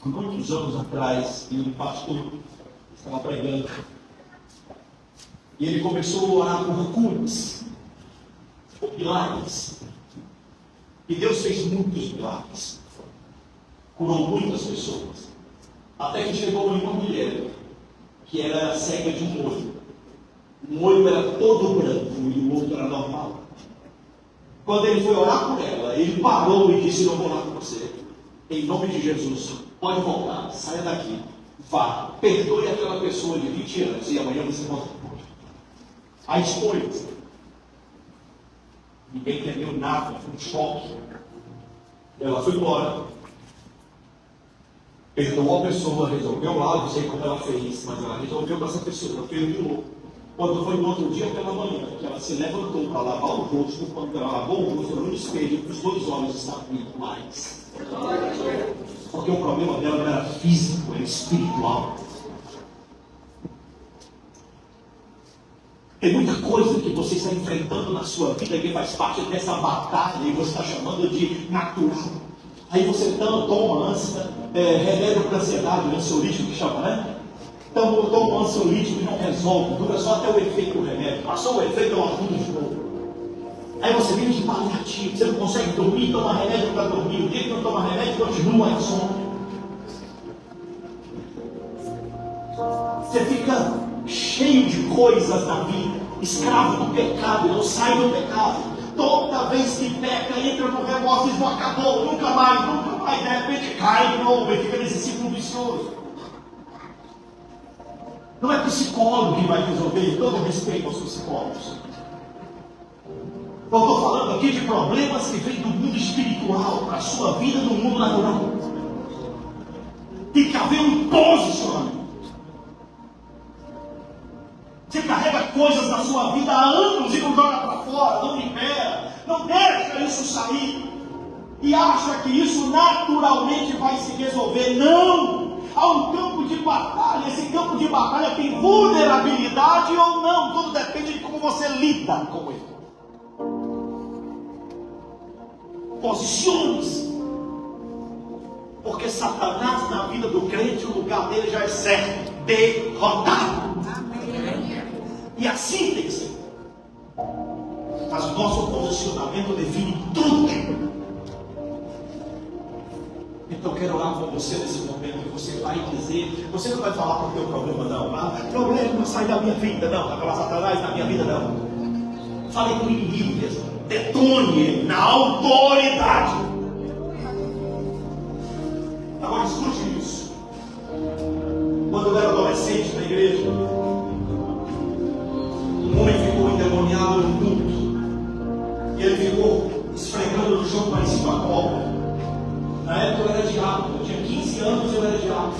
muitos anos atrás, e um pastor estava pregando. E ele começou a orar por curas, por milagres. E Deus fez muitos milagres. Curou muitas pessoas. Até que chegou uma mulher que era cega de um olho. Um olho era todo branco e o outro era normal. Quando ele foi orar por ela, ele parou e disse: "Eu vou orar por você. Em nome de Jesus, pode voltar, saia daqui, vá, perdoe aquela pessoa de 20 anos e amanhã você volta para o olho." A escolha. Ninguém entendeu nada, foi um choque. Ela foi embora. Perdoou a pessoa, resolveu lá, não sei como ela fez, mas ela resolveu com essa pessoa, perdoou. Quando foi no outro dia, pela manhã, que ela se levantou para lavar o rosto, quando ela lavou o rosto no espelho, os dois olhos estavam iguais. Porque o problema dela não era físico, era espiritual. Tem muita coisa que você está enfrentando na sua vida que faz parte dessa batalha e você está chamando de natural. Aí você toma remédio para ansiedade, ansiolítico que chama, né? Então toma um ansiolítico e não resolve, dura só até o efeito do remédio. Passou o efeito, ela tudo de novo. Aí você vive de paliativo, você não consegue dormir, toma remédio para dormir. O dia que não toma remédio, continua a insônia. Você fica cheio de coisas na vida, escravo do pecado, não sai do pecado. Toda vez que peca, entra no remorso, diz, não acabou, nunca mais, de repente cai de novo e fica nesse ciclo vicioso. Não é psicólogo que vai resolver, todo respeito aos psicólogos. Eu estou falando aqui de problemas que vêm do mundo espiritual para a sua vida no mundo natural. Tem que haver um posicionamento. Você carrega coisas na sua vida há anos e não joga para fora, não libera, não deixa isso sair. E acha que isso naturalmente vai se resolver. Não! Há um campo de batalha. Esse campo de batalha tem vulnerabilidade ou não. Tudo depende de como você lida com ele. Posicione-se. Porque Satanás, na vida do crente, o lugar dele já é certo. Derrotado. E assim tem que ser. Mas o nosso posicionamento define tudo. Então eu quero orar com você nesse momento. E você vai dizer, você não vai falar para o teu problema não. Problema sai da minha vida não. Vai falar Satanás na minha vida não. Fale com o inimigo mesmo. Detone ele na autoridade. Agora escute isso. Quando eu era adolescente na igreja, um homem ficou endemoniado no culto. E ele ficou esfregando no chão parecido uma cobra. Na época eu era diácono, eu tinha 15 anos e eu era diácono.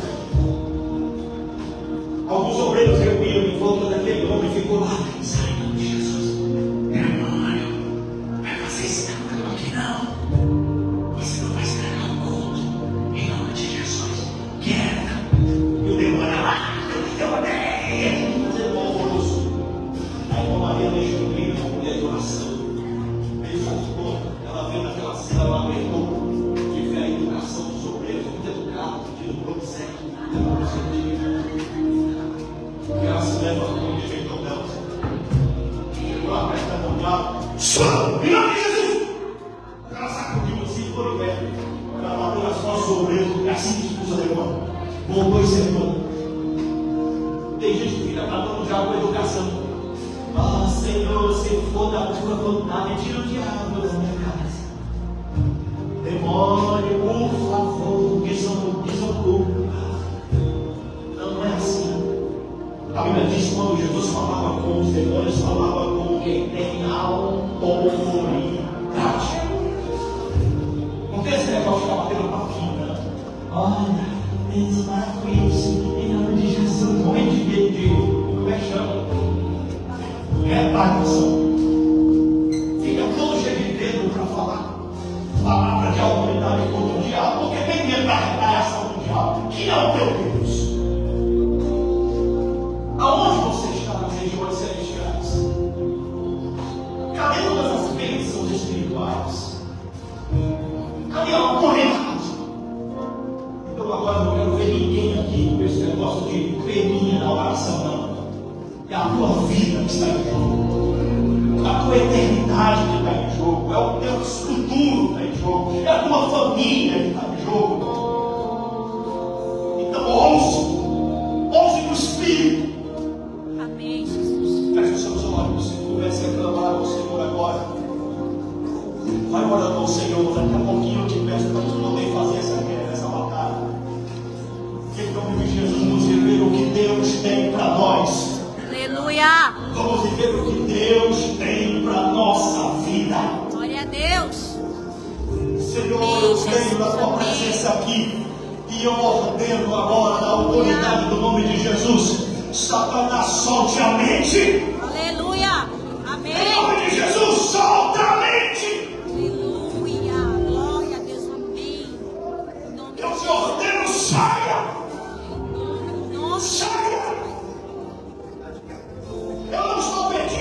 Alguns obreiros reuniram em volta daquele homem e ficou lá. Sai em nome de Jesus. Demônio, vai fazer escândalo aqui não. Você não vai estragar o culto. Em nome de Jesus. Quieta. E o demônio lá. Eu odeio. Fazer um alvoroço. Aí uma Maria deixou o livro, uma mulher de oração. Ele voltou, ela veio naquela cena, ela apertou. A educação dos obreiros, muito educado, pedindo para o certo, e ela se levantou e rejeitou dela. Chegou lá, perto da mundial, em nome de Jesus! Ela sacudiu assim, ficou liberta. Ela bateu nas costas dos obreiros, assim que expulsa o demônio. Voltou e sentou. Tem gente que fica tratando já com educação. Ah, Senhor, se for da tua vontade, tira o diabo da minha casa. Demônio, por favor, desocupa. Não é assim. A Bíblia diz que quando Jesus falava com os demônios, falava com quem tem autoridade. Não tem esse negócio de ficar batendo papinho, né? Olha, eles maravilhosos, em nome de Jesus. Morrendo de medo de, como é que chama? Repartição. Fica todo cheio de dedo para falar. Palavra de autoridade contra o diabo, porque tem medo da retaliação do diabo, que é o teu Deus. Aonde você está nas regiões celestiais? Cadê todas as bênçãos espirituais? Cadê a autoridade? Então agora eu não quero ver ninguém aqui com esse negócio de peninha na oração, não. É a tua vida que está em jogo. A tua eternidade que está em jogo. É o teu futuro que está em jogo. É a tua família que está em jogo. Então ouve no Espírito. Amém, Jesus. Feche os seus olhos. Se pudesse clamar ao Senhor agora, vai orando ao Senhor. Daqui a pouquinho eu te peço para tu poder fazer essa guerra, essa batalha. Que em nome de Jesus vamos viver o que Deus tem para nós. Aleluia. Vamos viver o que Deus tem para a nossa vida. Glória a Deus. Senhor, eu venho na tua presença aqui e eu ordeno agora, na autoridade do nome de Jesus, Satanás, solte a mente. Aleluia. Em Amém. nome de Jesus, solta a mente. Aleluia. Glória a Deus. Amém. Em nome de Eu te Jesus. ordeno, saia. Em nome de Saia. Eu não estou pedindo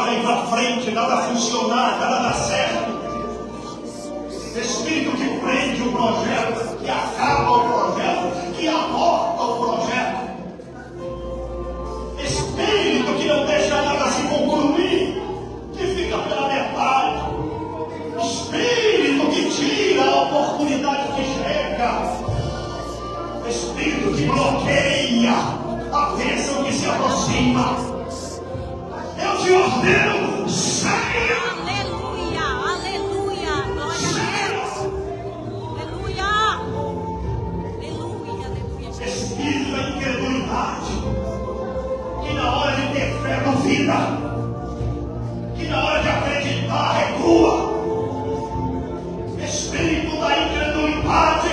Nada vem para frente, nada funcionar, nada dá certo. Espírito que prende o projeto, que acaba o projeto, que aborta o projeto. Espírito que não deixa nada se concluir, que fica pela metade. Espírito que tira a oportunidade que chega. Espírito que bloqueia a bênção que se aproxima. Eu te ordeno, saia! Aleluia, aleluia, glória a Deus. Aleluia, aleluia, aleluia, Jesus. Espírito da incredulidade, que na hora de ter fé duvida, que na hora de acreditar recua. Espírito da incredulidade,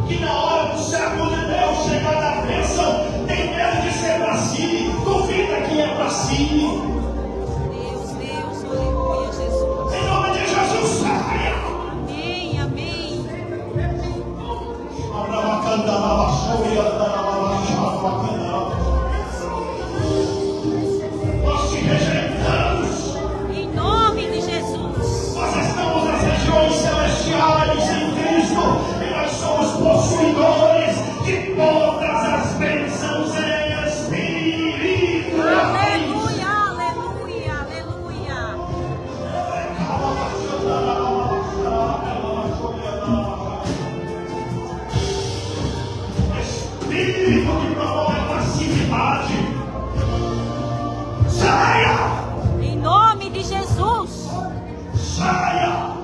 que na hora do servo de Deus chegar na bênção, tem medo de ser para si, duvida que é para si. Deus, Deus, aleluia, Jesus. Em nome de Jesus, saia! Amém, amém. Nós te rejeitamos. Em nome de Jesus. Nós estamos nas regiões celestiais em Cristo e nós somos possuidores de todas as bênçãos em Espírito. Aleluia, aleluia, aleluia. Espírito que promove a passividade, saia! Em nome de Jesus. Saia!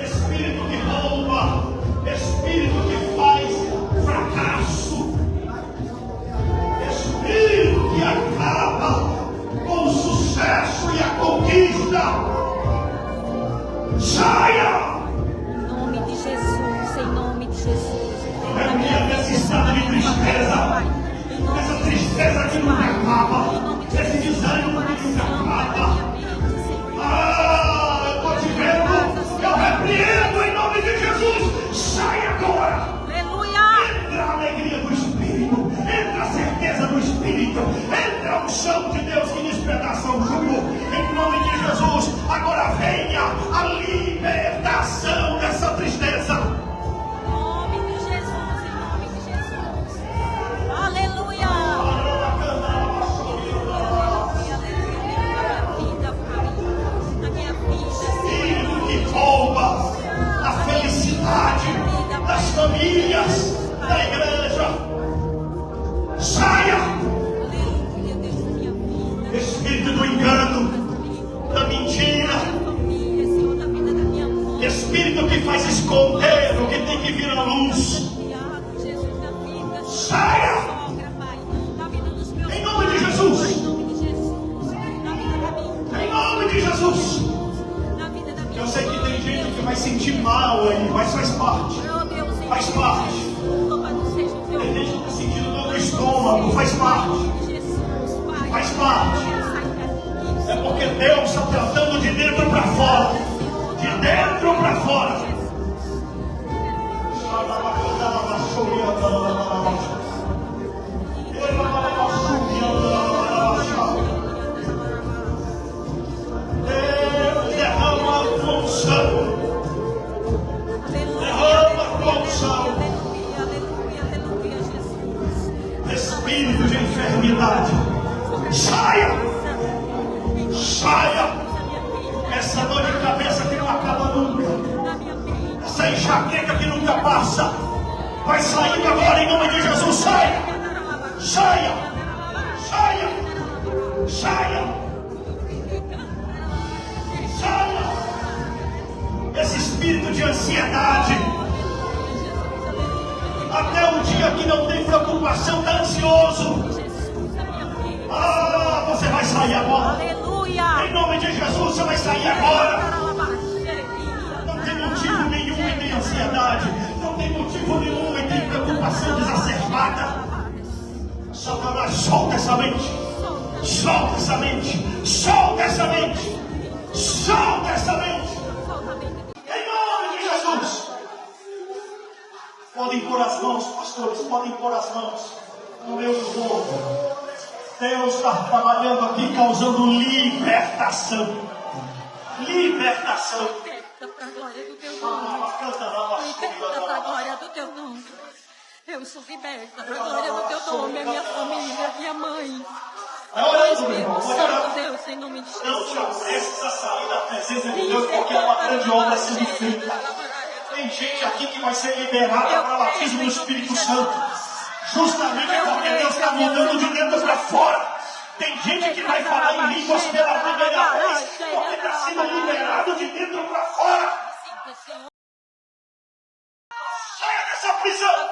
Espírito que rouba, espírito que faz fracasso, espírito que acaba com o sucesso e a conquista. Saia! Em nome de Jesus, em nome de Jesus. Repreenda esse estado de tristeza, essa tristeza que nunca acaba, esse desânimo que nunca acaba. Ah, eu estou te vendo, eu repreendo em nome de Jesus. Sai agora! Aleluia. Entra a alegria do Espírito, entra a certeza do Espírito, entra a unção de Deus que despedaça o jugo. Em nome de Jesus, agora venha a libertação dessa tristeza. Em nome de Jesus, em nome de Jesus. Aleluia. Na minha vida, Espírito que rouba a felicidade das famílias, da igreja. Saia! aleluia, Deus, na minha vida. Espírito do engano, da mentira, Família, Senhor, da vida da minha mãe. espírito que faz esconder o que tem que vir à luz. Obrigado, Jesus, na vida da Saia! sogra, Pai. Na vida dos meus Em nome de pais, Jesus. Pai, em nome de Jesus. Na vida da minha Em nome de Jesus. na vida da minha Eu sei que tem gente que vai sentir mal aí, mas faz parte. Oh, Deus, em Faz nome de parte. Jesus. Louvado seja o teu Tem gente nome. que está sentindo dor no estômago, faz parte. Jesus, Pai. Faz parte. Eu quero sair daqui. É porque Deus está tratando de dentro para fora. De dentro para fora. Deus derrama a unção. Aleluia, aleluia, aleluia, Jesus. Espírito de enfermidade, saia! Saia! Essa dor de cabeça que não acaba nunca, Na minha vida. essa enxaqueca que nunca passa, vai saindo agora em nome de Jesus. Saia! Saia! Saia! Saia! Saia! Esse espírito de ansiedade, até o dia que não tem preocupação, está ansioso. Ah, você vai sair agora. Aleluia. Em nome de Jesus, você vai sair agora. Não tem motivo nenhum e tem ansiedade. Não tem motivo nenhum e tem preocupação exacerbada. Satanás, solta essa mente. Solta essa mente. Solta essa mente. Solta essa mente. Em nome de Jesus. Podem pôr as mãos, pastores, podem pôr as mãos no meu corpo. Deus está trabalhando aqui, causando libertação. Libertação. Liberta para a glória do teu nome. Liberta para a glória do teu nome. Eu sou liberta para a glória do teu nome. A minha família, a minha mãe. Espírito Santo, Deus, em nome de Jesus. Não te apresses a sair da presença de Deus, porque é uma grande obra sendo feita. Tem gente aqui que vai ser liberada para o batismo do Espírito Santo. Justamente porque Deus está mudando de dentro para fora. Tem gente que vai falar em línguas pela primeira vez, porque está sendo liberado de dentro para fora. Saia dessa prisão.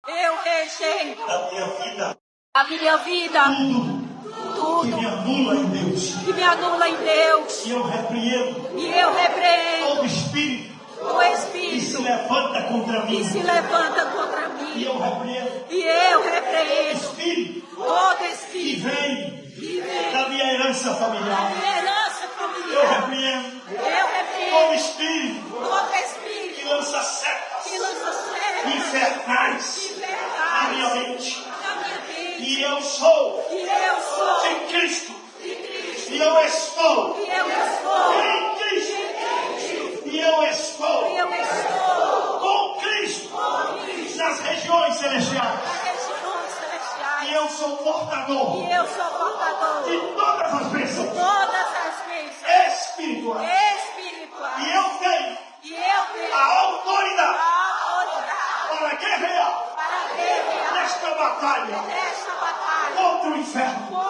Eu rejeito A minha vida. tudo Que me anula em Deus. que me anula em Deus. E eu repreendo todo espírito o que Espírito se levanta contra mim. que se levanta contra E mim. eu repreendo E eu todo repreendo espírito todo que Espírito vem que vem da minha herança familiar. da herança Eu familiar. repreendo Eu todo repreendo espírito todo que Espírito lança setas que lança setas infernais na minha infernais mente. na minha mente. E eu sou E eu sou em Cristo. de Cristo. E eu estou E eu estou em Cristo. E eu estou E eu estou com Cristo nas regiões celestiais. nas regiões E celestiais. eu sou portador E eu sou portador de todas as bênçãos todas as bênçãos espirituais. espirituais. E eu tenho E eu tenho a autoridade a autoridade para guerrear para guerrear nesta batalha nesta batalha contra o inferno. contra o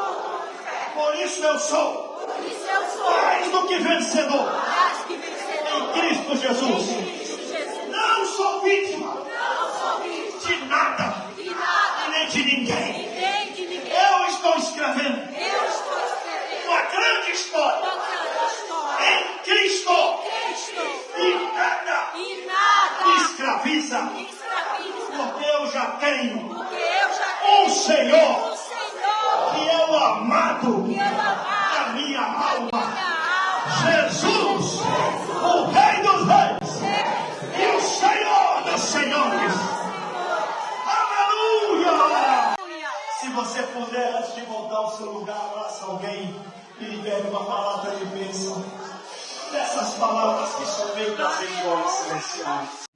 inferno. Por isso eu sou Por isso eu sou mais do que vencedor mais que em vencedor Cristo Jesus. em Cristo Jesus. Não sou vítima Não sou vítima de nada de e nada nem de ninguém. e nem de ninguém. Eu estou escrevendo Eu estou escrevendo uma grande história uma grande história em Cristo. Cristo E nada e nada escraviza, escraviza, porque eu já tenho porque eu já tenho um Senhor o Senhor que é o amado que eu amava da minha alma. minha alma. Jesus, o Rei dos Reis e o Senhor dos Senhores. Aleluia! Se você puder, antes de voltar ao seu lugar, abraça alguém e libere uma palavra de bênção. dessas palavras que são feitas em voz celestial.